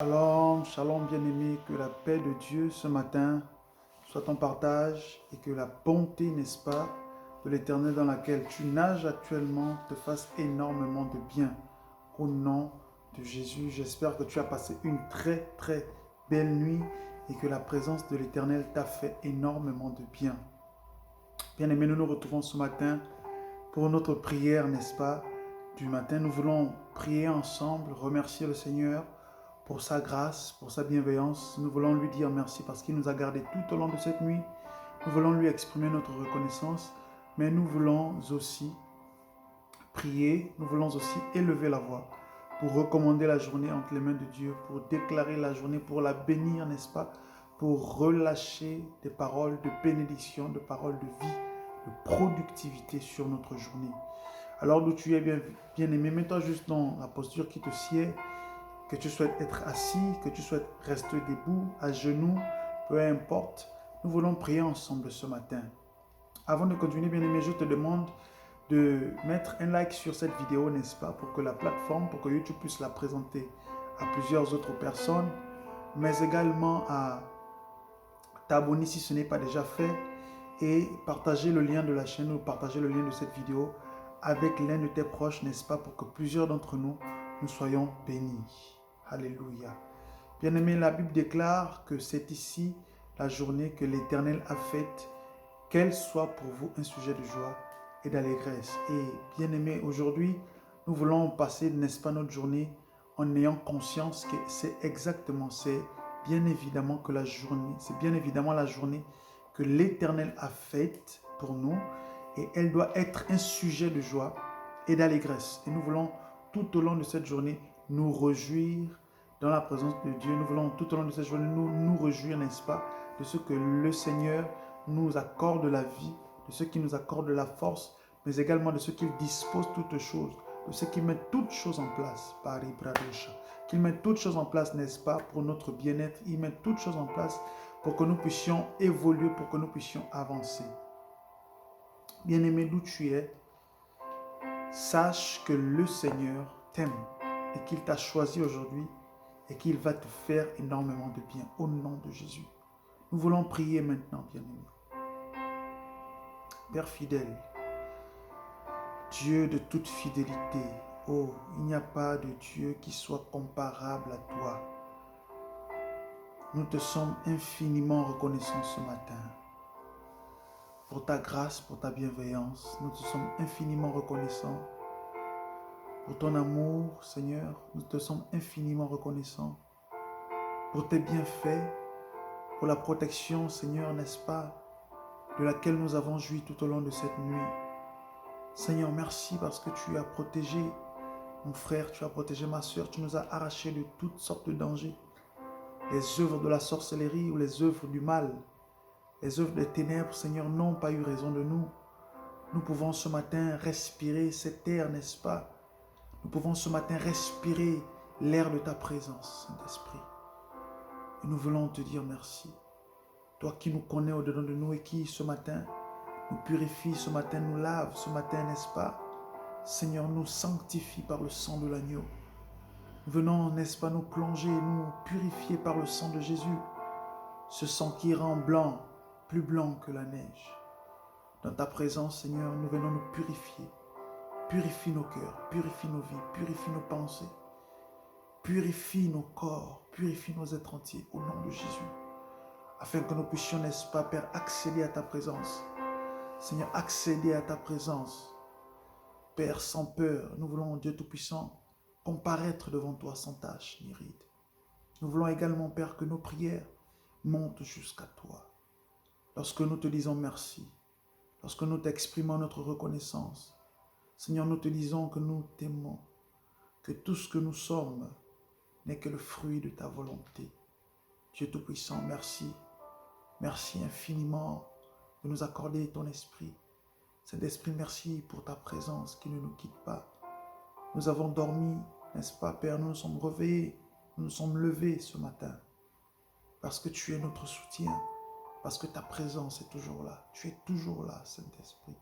Shalom, shalom bien-aimé, que la paix de Dieu ce matin soit ton partage et que la bonté, n'est-ce pas, de l'Éternel dans laquelle tu nages actuellement te fasse énormément de bien. Au nom de Jésus, j'espère que tu as passé une très belle nuit et que la présence de l'Éternel t'a fait énormément de bien. Bien-aimé, nous nous retrouvons ce matin pour notre prière, n'est-ce pas, du matin. Nous voulons prier ensemble, remercier le Seigneur pour sa grâce, pour sa bienveillance. Nous voulons lui dire merci parce qu'il nous a gardés tout au long de cette nuit. Nous voulons lui exprimer notre reconnaissance, mais nous voulons aussi prier, nous voulons aussi élever la voix pour recommander la journée entre les mains de Dieu, pour déclarer la journée, pour la bénir, n'est-ce pas, pour relâcher des paroles de bénédiction, de paroles de vie, de productivité sur notre journée. Alors d'où tu es bien-aimé, mets-toi juste dans la posture qui te sied, que tu souhaites être assis, que tu souhaites rester debout, à genoux, peu importe. Nous voulons prier ensemble ce matin. Avant de continuer, bien-aimé, je te demande de mettre un like sur cette vidéo, n'est-ce pas, pour que la plateforme, pour que YouTube puisse la présenter à plusieurs autres personnes, mais également à t'abonner si ce n'est pas déjà fait et partager le lien de la chaîne ou partager le lien de cette vidéo avec l'un de tes proches, n'est-ce pas, pour que plusieurs d'entre nous, nous soyons bénis. Alléluia. Bien-aimé, la Bible déclare que c'est ici la journée que l'Éternel a faite, qu'elle soit pour vous un sujet de joie et d'allégresse. Et bien-aimé, aujourd'hui, nous voulons passer, n'est-ce pas, notre journée en ayant conscience que c'est bien évidemment que la journée, c'est bien évidemment la journée que l'Éternel a faite pour nous et elle doit être un sujet de joie et d'allégresse. Et nous voulons tout au long de cette journée nous réjouir dans la présence de Dieu. Nous voulons tout au long de cette journée nous réjouir, n'est-ce pas, de ce que le Seigneur nous accorde la vie, de ce qui nous accorde la force, mais également de ce qu'il dispose toutes choses, de ce qu'il met toutes choses en place, qu'il met toutes choses en place, n'est-ce pas, pour notre bien-être. Il met toutes choses en place pour que nous puissions évoluer, pour que nous puissions avancer. Bien-aimé, d'où tu es, sache que le Seigneur t'aime et qu'il t'a choisi aujourd'hui et qu'il va te faire énormément de bien au nom de Jésus. Nous voulons prier maintenant, bien-aimé. Père fidèle, Dieu de toute fidélité, oh, il n'y a pas de Dieu qui soit comparable à toi. Nous te sommes infiniment reconnaissants ce matin pour ta grâce, pour ta bienveillance. Nous te sommes infiniment reconnaissants pour ton amour, Seigneur. Nous te sommes infiniment reconnaissants pour tes bienfaits, pour la protection, Seigneur, n'est-ce pas, de laquelle nous avons joui tout au long de cette nuit. Seigneur, merci parce que tu as protégé mon frère, tu as protégé ma soeur, tu nous as arrachés de toutes sortes de dangers. Les œuvres de la sorcellerie ou les œuvres du mal, les œuvres des ténèbres, Seigneur, n'ont pas eu raison de nous. Nous pouvons ce matin respirer cet air, n'est-ce pas? Nous pouvons ce matin respirer l'air de ta présence, Saint-Esprit. Et nous voulons te dire merci. Toi qui nous connais au-dedans de nous et qui ce matin nous purifie, ce matin nous lave, ce matin, n'est-ce pas? Seigneur, nous sanctifie par le sang de l'agneau. Nous venons, n'est-ce pas, nous plonger, nous purifier par le sang de Jésus. Ce sang qui rend blanc, plus blanc que la neige. Dans ta présence, Seigneur, nous venons nous purifier. Purifie nos cœurs, purifie nos vies, purifie nos pensées. Purifie nos corps, purifie nos êtres entiers au nom de Jésus. Afin que nous puissions, n'est-ce pas, Père, accéder à ta présence. Seigneur, accéder à ta présence. Père, sans peur, nous voulons, Dieu Tout-Puissant, comparaître devant toi sans tache ni ride. Nous voulons également, Père, que nos prières montent jusqu'à toi. Lorsque nous te disons merci, lorsque nous t'exprimons notre reconnaissance, Seigneur, nous te disons que nous t'aimons, que tout ce que nous sommes n'est que le fruit de ta volonté. Dieu Tout-Puissant, merci. Merci infiniment de nous accorder ton esprit. Saint-Esprit, merci pour ta présence qui ne nous quitte pas. Nous avons dormi, n'est-ce pas, Père? Nous nous sommes réveillés, nous nous sommes levés ce matin. Parce que tu es notre soutien, parce que ta présence est toujours là. Tu es toujours là, Saint-Esprit.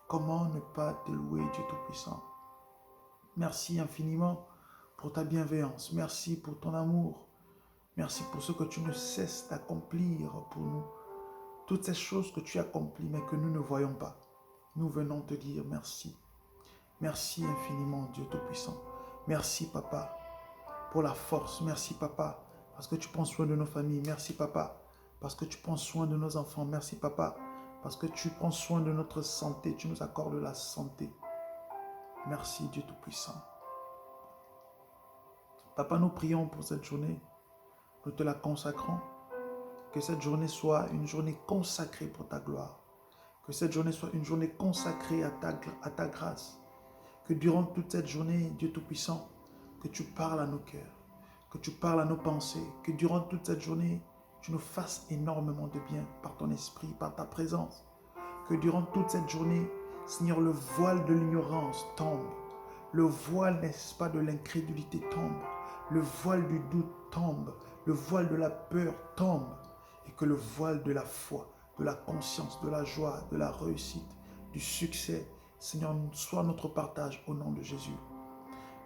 Comment ne pas te louer, Dieu Tout-Puissant? Merci infiniment pour ta bienveillance. Merci pour ton amour. Merci pour ce que tu ne cesses d'accomplir pour nous. Toutes ces choses que tu accomplis, mais que nous ne voyons pas. Nous venons te dire merci. Merci infiniment, Dieu Tout-Puissant. Merci, Papa, pour la force. Merci, Papa, parce que tu prends soin de nos familles. Merci, Papa, parce que tu prends soin de nos enfants. Merci, Papa, parce que tu prends soin de notre santé. Tu nous accordes la santé. Merci, Dieu Tout-Puissant. Papa, nous prions pour cette journée. Nous te la consacrons. Que cette journée soit une journée consacrée pour ta gloire. Que cette journée soit une journée consacrée à ta grâce. Que durant toute cette journée, Dieu Tout-Puissant, que tu parles à nos cœurs, que tu parles à nos pensées, que durant toute cette journée, tu nous fasses énormément de bien par ton esprit, par ta présence. Que durant toute cette journée, Seigneur, le voile de l'ignorance tombe. Le voile, n'est-ce pas, de l'incrédulité tombe. Le voile du doute tombe. Le voile de la peur tombe. Et que le voile de la foi, de la conscience, de la joie, de la réussite, du succès, Seigneur, soit notre partage au nom de Jésus.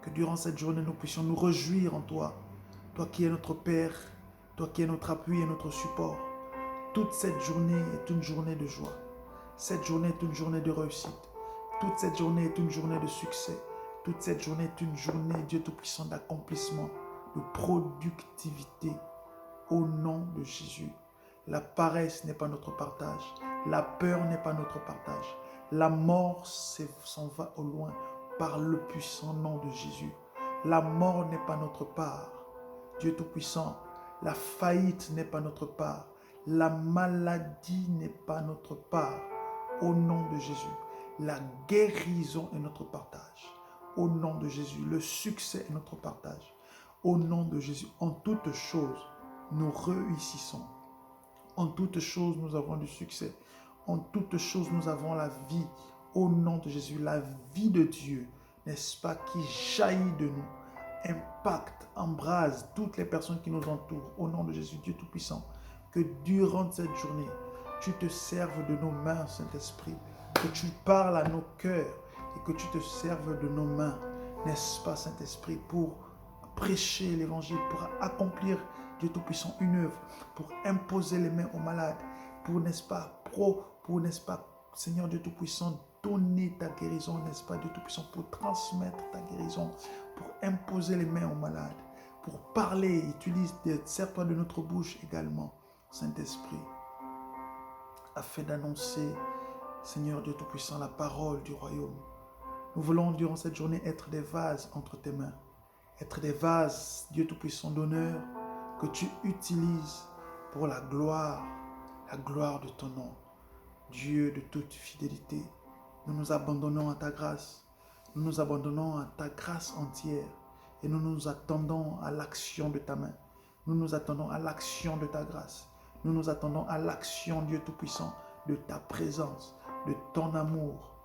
Que durant cette journée, nous puissions nous réjouir en toi. Toi qui es notre Père, toi qui es notre appui et notre support. Toute cette journée est une journée de joie. Cette journée est une journée de réussite. Toute cette journée est une journée de succès. Toute cette journée est une journée, Dieu Tout-Puissant, d'accomplissement, de productivité. Au nom de Jésus. La paresse n'est pas notre partage. La peur n'est pas notre partage. La mort s'en va au loin par le puissant nom de Jésus. La mort n'est pas notre part. Dieu Tout-Puissant, la faillite n'est pas notre part. La maladie n'est pas notre part. Au nom de Jésus. La guérison est notre partage. Au nom de Jésus. Le succès est notre partage. Au nom de Jésus. En toutes choses, nous réussissons. En toutes choses, nous avons du succès. En toutes choses, nous avons la vie. Au nom de Jésus, la vie de Dieu, n'est-ce pas, qui jaillit de nous, impacte, embrase toutes les personnes qui nous entourent. Au nom de Jésus, Dieu Tout-Puissant, que durant cette journée, tu te serves de nos mains, Saint-Esprit, que tu parles à nos cœurs et que tu te serves de nos mains, n'est-ce pas, Saint-Esprit, pour prêcher l'évangile, pour accomplir, Dieu Tout-Puissant, une œuvre, pour imposer les mains aux malades, pour, n'est-ce pas, n'est-ce pas, Seigneur Dieu Tout-Puissant, donner ta guérison, n'est-ce pas, Dieu Tout-Puissant, pour transmettre ta guérison, pour imposer les mains aux malades, pour parler, sers-toi de notre bouche également, Saint-Esprit, afin d'annoncer, Seigneur Dieu Tout-Puissant, la parole du royaume. Nous voulons, durant cette journée, être des vases entre tes mains, être des vases, Dieu Tout-Puissant, d'honneur, que tu utilises pour la gloire de ton nom. Dieu de toute fidélité, nous nous abandonnons à ta grâce. Nous nous abandonnons à ta grâce entière et nous nous attendons à l'action de ta main. Nous nous attendons à l'action de ta grâce. Nous nous attendons à l'action, Dieu Tout-Puissant, de ta présence, de ton amour.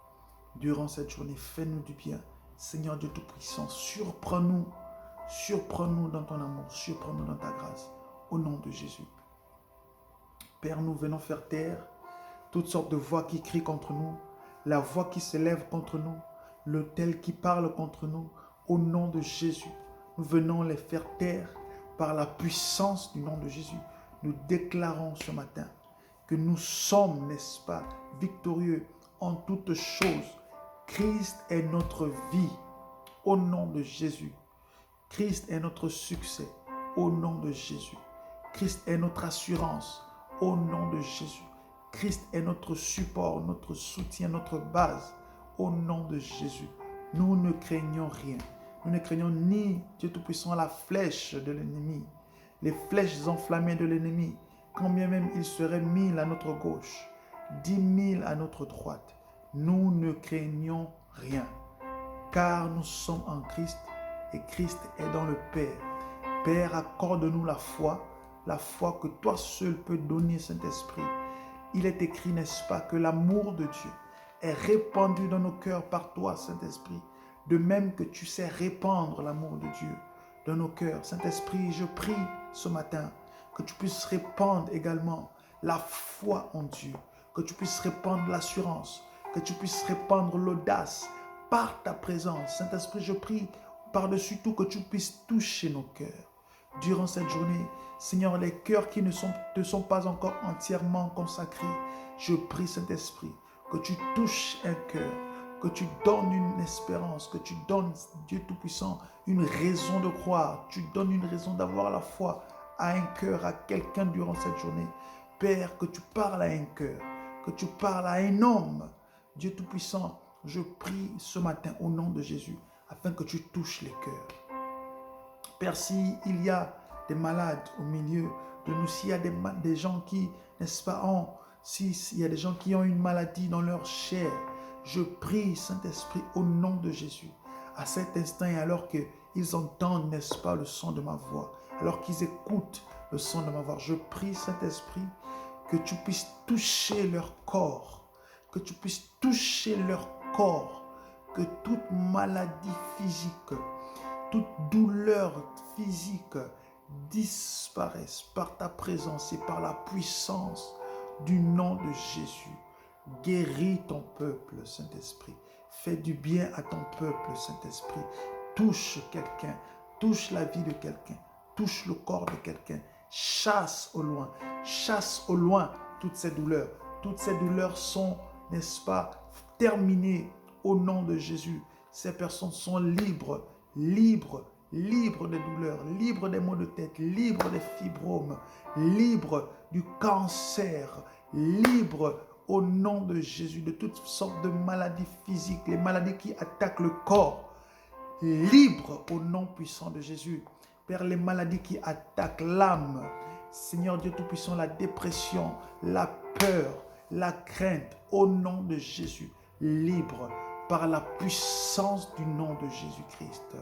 Durant cette journée, fais-nous du bien. Seigneur Dieu Tout-Puissant, surprends-nous. Surprends-nous dans ton amour, surprends-nous dans ta grâce, au nom de Jésus. Père, nous venons faire taire toutes sortes de voix qui crient contre nous, la voix qui s'élève contre nous, l'autel qui parle contre nous, au nom de Jésus. Nous venons les faire taire par la puissance du nom de Jésus. Nous déclarons ce matin que nous sommes, n'est-ce pas, victorieux en toutes choses. Christ est notre vie, au nom de Jésus. Christ est notre succès, au nom de Jésus. Christ est notre assurance, au nom de Jésus. Christ est notre support, notre soutien, notre base, au nom de Jésus. Nous ne craignons rien. Nous ne craignons ni, Dieu Tout-Puissant, la flèche de l'ennemi, les flèches enflammées de l'ennemi, quand bien même il serait 1000 à notre gauche, 10 000 à notre droite. Nous ne craignons rien, car nous sommes en Christ et Christ est dans le Père. Père, accorde-nous la foi que toi seul peux donner, Saint-Esprit. Il est écrit, n'est-ce pas, que l'amour de Dieu est répandu dans nos cœurs par toi, Saint-Esprit. De même que tu sais répandre l'amour de Dieu dans nos cœurs. Saint-Esprit, je prie ce matin que tu puisses répandre également la foi en Dieu, que tu puisses répandre l'assurance, que tu puisses répandre l'audace par ta présence. Saint-Esprit, je prie par-dessus tout, que tu puisses toucher nos cœurs. Durant cette journée, Seigneur, les cœurs qui ne te sont pas encore entièrement consacrés, je prie, Saint-Esprit, que tu touches un cœur, que tu donnes une espérance, que tu donnes, Dieu Tout-Puissant, une raison de croire, tu donnes une raison d'avoir la foi à un cœur, à quelqu'un durant cette journée. Père, que tu parles à un cœur, que tu parles à un homme. Dieu Tout-Puissant, je prie ce matin au nom de Jésus, afin que tu touches les cœurs. Père, s'il y a des malades au milieu de nous, s'il y a des gens qui, n'est-ce pas, s'il y a des gens qui ont une maladie dans leur chair, je prie, Saint-Esprit, au nom de Jésus, à cet instant et alors qu'ils entendent, n'est-ce pas, le son de ma voix, alors qu'ils écoutent le son de ma voix, je prie, Saint-Esprit, que tu puisses toucher leur corps, que tu puisses toucher leur corps, que toute maladie physique, toute douleur physique disparaisse par ta présence et par la puissance du nom de Jésus. Guéris ton peuple, Saint-Esprit. Fais du bien à ton peuple, Saint-Esprit. Touche quelqu'un, touche la vie de quelqu'un, touche le corps de quelqu'un. Chasse au loin toutes ces douleurs. Toutes ces douleurs sont, n'est-ce pas, terminées au nom de Jésus. Ces personnes sont libres des douleurs, libres des maux de tête, libres des fibromes, libres du cancer, libres au nom de Jésus de toutes sortes de maladies physiques, les maladies qui attaquent le corps, libres au nom puissant de Jésus. Père, les maladies qui attaquent l'âme, Seigneur Dieu Tout-Puissant, la dépression, la peur, la crainte, au nom de Jésus, libre par la puissance du nom de Jésus-Christ.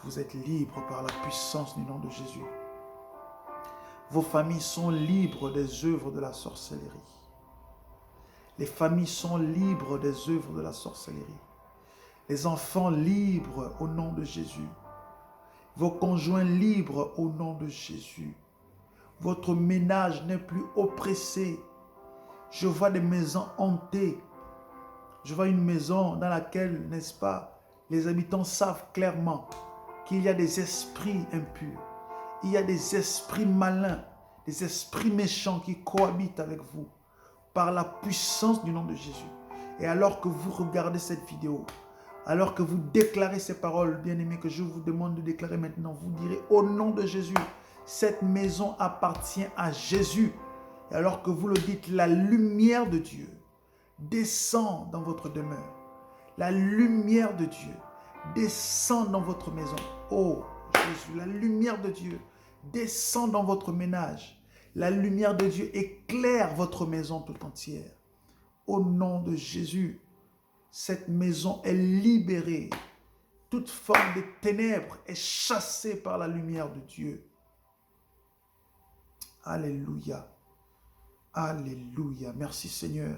Vous êtes libres par la puissance du nom de Jésus. Vos familles sont libres des œuvres de la sorcellerie. Les familles sont libres des œuvres de la sorcellerie. Les enfants libres au nom de Jésus. Vos conjoints libres au nom de Jésus. Votre ménage n'est plus oppressé. Je vois des maisons hantées. Je vois une maison dans laquelle, n'est-ce pas, les habitants savent clairement qu'il y a des esprits impurs. Il y a des esprits malins, des esprits méchants qui cohabitent avec vous par la puissance du nom de Jésus. Et alors que vous regardez cette vidéo, alors que vous déclarez ces paroles, bien-aimés, que je vous demande de déclarer maintenant, vous direz au nom de Jésus, cette maison appartient à Jésus. Et alors que vous le dites, la lumière de Dieu descend dans votre demeure. La lumière de Dieu descend dans votre maison. Oh Jésus, la lumière de Dieu descend dans votre ménage. La lumière de Dieu éclaire votre maison tout entière. Au nom de Jésus, cette maison est libérée. Toute forme de ténèbres est chassée par la lumière de Dieu. Alléluia. Alléluia. Merci Seigneur,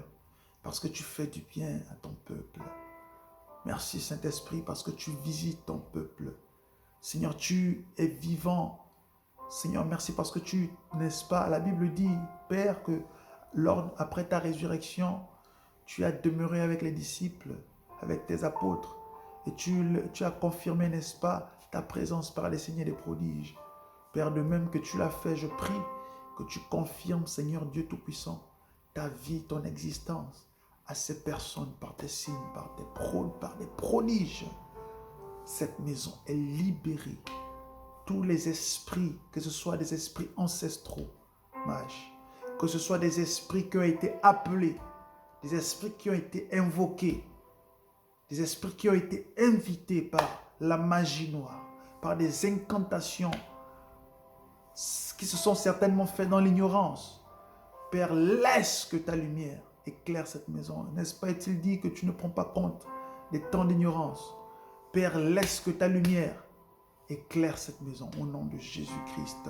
parce que tu fais du bien à ton peuple. Merci Saint-Esprit, parce que tu visites ton peuple. Seigneur, tu es vivant. Seigneur, merci parce que tu, n'est-ce pas, la Bible dit, Père, que après ta résurrection, tu as demeuré avec les disciples, avec tes apôtres, et tu as confirmé, n'est-ce pas, ta présence par les signes et les prodiges. Père, de même que tu l'as fait, je prie que tu confirmes, Seigneur Dieu Tout-Puissant, ta vie, ton existence à ces personnes par tes signes, par des prodiges. Cette maison est libérée. Tous les esprits, que ce soit des esprits ancestraux, mages, que ce soit des esprits qui ont été appelés, des esprits qui ont été invoqués, des esprits qui ont été invités par la magie noire, par des incantations qui se sont certainement faites dans l'ignorance. Père, laisse que ta lumière éclaire cette maison. N'est-ce pas, est-il dit que tu ne prends pas compte des temps d'ignorance? Père, laisse que ta lumière éclaire cette maison au nom de Jésus-Christ.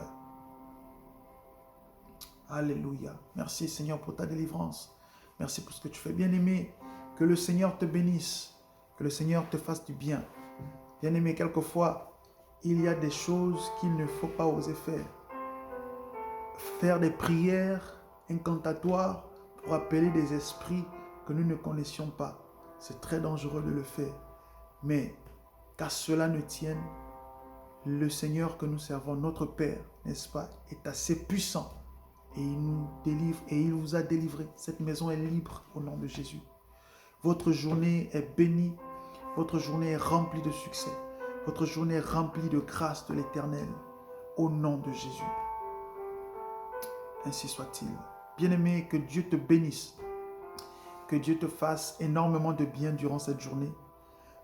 Alléluia. Merci Seigneur pour ta délivrance. Merci pour ce que tu fais. Bien-aimé, que le Seigneur te bénisse, que le Seigneur te fasse du bien. Bien-aimé, quelquefois, il y a des choses qu'il ne faut pas oser faire. Faire des prières incantatoires pour appeler des esprits que nous ne connaissions pas. C'est très dangereux de le faire. Mais qu'à cela ne tienne, le Seigneur que nous servons, notre Père, n'est-ce pas, est assez puissant et il nous délivre et il vous a délivré. Cette maison est libre au nom de Jésus. Votre journée est bénie, votre journée est remplie de succès, votre journée est remplie de grâce de l'Éternel au nom de Jésus. Ainsi soit-il. Bien-aimé, que Dieu te bénisse, que Dieu te fasse énormément de bien durant cette journée.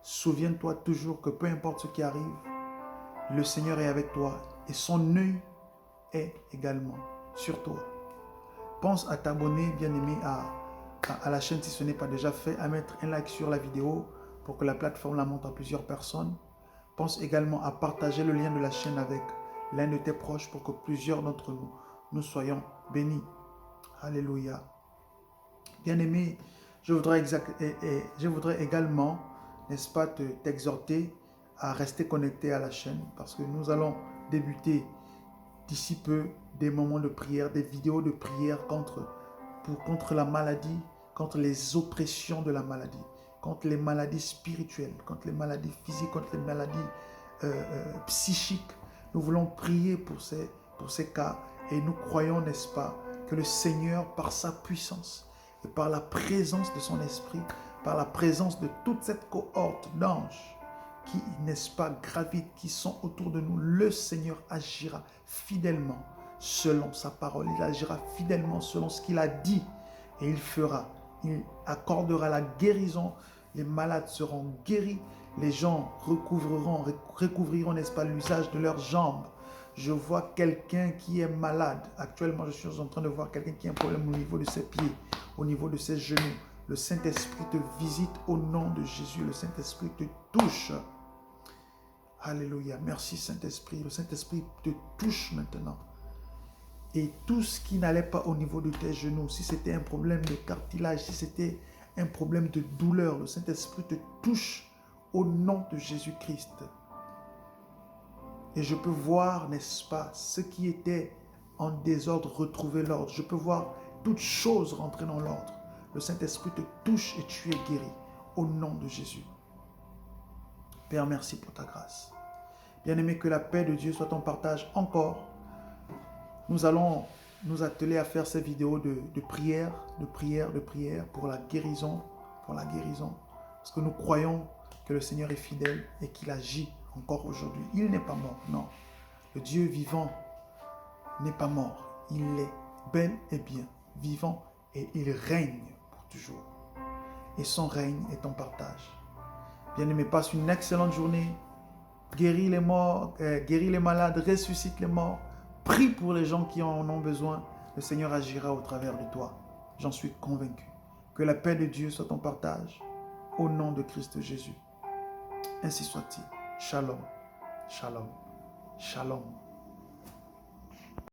Souviens-toi toujours que peu importe ce qui arrive, le Seigneur est avec toi et son œil est également sur toi. Pense à t'abonner, bien-aimé, à la chaîne si ce n'est pas déjà fait, à mettre un like sur la vidéo pour que la plateforme la montre à plusieurs personnes. Pense également à partager le lien de la chaîne avec l'un de tes proches pour que plusieurs d'entre nous soyons bénis. Alléluia. Bien-aimé, je voudrais également, n'est-ce pas, t'exhorter à rester connecté à la chaîne parce que nous allons débuter d'ici peu des moments de prière, des vidéos de prière contre la maladie, contre les oppressions de la maladie, contre les maladies spirituelles, contre les maladies physiques, contre les maladies psychiques. Nous voulons prier pour ces cas et nous croyons, n'est-ce pas, que le Seigneur, par sa puissance et par la présence de son esprit, par la présence de toute cette cohorte d'anges qui, n'est-ce pas, gravitent, qui sont autour de nous, le Seigneur agira fidèlement selon sa parole. Il agira fidèlement selon ce qu'il a dit et il fera. Il accordera la guérison. Les malades seront guéris. Les gens recouvriront, n'est-ce pas, l'usage de leurs jambes. Je vois quelqu'un qui est malade. Actuellement, je suis en train de voir quelqu'un qui a un problème au niveau de ses pieds, au niveau de ses genoux. Le Saint-Esprit te visite au nom de Jésus. Le Saint-Esprit te touche. Alléluia. Merci Saint-Esprit. Le Saint-Esprit te touche maintenant. Et tout ce qui n'allait pas au niveau de tes genoux, si c'était un problème de cartilage, si c'était un problème de douleur, le Saint-Esprit te touche au nom de Jésus-Christ. Et je peux voir, n'est-ce pas, ce qui était en désordre retrouver l'ordre. Je peux voir toutes choses rentrer dans l'ordre. Le Saint-Esprit te touche et tu es guéri au nom de Jésus. Père, merci pour ta grâce. Bien-aimé, que la paix de Dieu soit ton partage encore. Nous allons nous atteler à faire ces vidéos de prière pour la guérison, Parce que nous croyons que le Seigneur est fidèle et qu'il agit encore aujourd'hui. Il n'est pas mort, non. Le Dieu vivant n'est pas mort. Il est bel et bien vivant et il règne pour toujours. Et son règne est en partage. Bien-aimé, passe une excellente journée. Guéris les morts, guéris les malades, ressuscite les morts. Prie pour les gens qui en ont besoin. Le Seigneur agira au travers de toi. J'en suis convaincu. Que la paix de Dieu soit en partage. Au nom de Christ Jésus. Ainsi soit-il. Shalom. Shalom. Shalom.